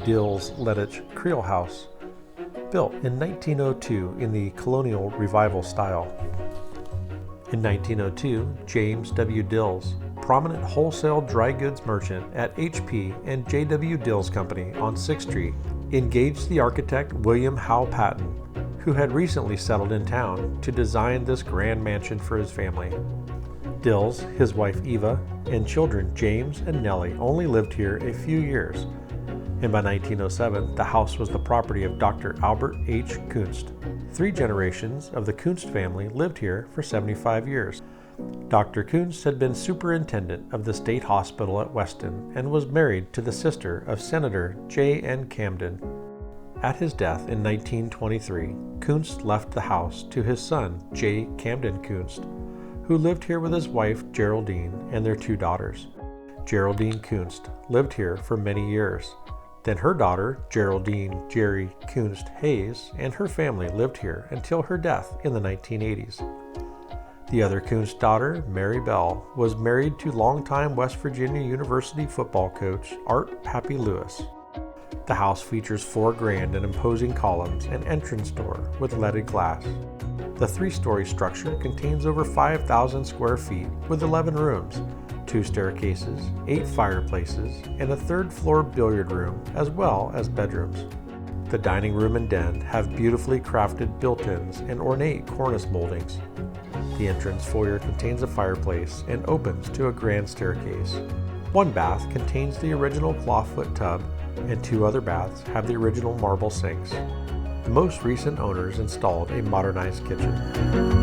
Dills Lettich Creole House, built in 1902 in the Colonial Revival style. In 1902, James W. Dills, prominent wholesale dry goods merchant at H.P. and J.W. Dills Company on 6th Street, engaged the architect William Howe Patton, who had recently settled in town, to design this grand mansion for his family. Dills, his wife Eva, and children James and Nellie only lived here a few years, and by 1907 the house was the property of Dr. Albert H. Kunst. 3 generations of the Kunst family lived here for 75 years. Dr. Kunst had been superintendent of the state hospital at Weston and was married to the sister of Senator J. N. Camden. At his death in 1923, Kunst left the house to his son J. Camden Kunst, who lived here with his wife Geraldine and their 2 daughters. Geraldine Kunst lived here for many years. Then her daughter, Geraldine Jerry Kunst Hayes, and her family lived here until her death in the 1980s. The other Kunst daughter, Mary Bell, was married to longtime West Virginia University football coach Art Pappy Lewis. The house features 4 grand and imposing columns and entrance door with leaded glass. The 3-story structure contains over 5,000 square feet with 11 rooms, 2 staircases, 8 fireplaces, and a 3rd-floor billiard room, as well as bedrooms. The dining room and den have beautifully crafted built-ins and ornate cornice moldings. The entrance foyer contains a fireplace and opens to a grand staircase. 1 bath contains the original clawfoot tub, and 2 other baths have the original marble sinks. The most recent owners installed a modernized kitchen.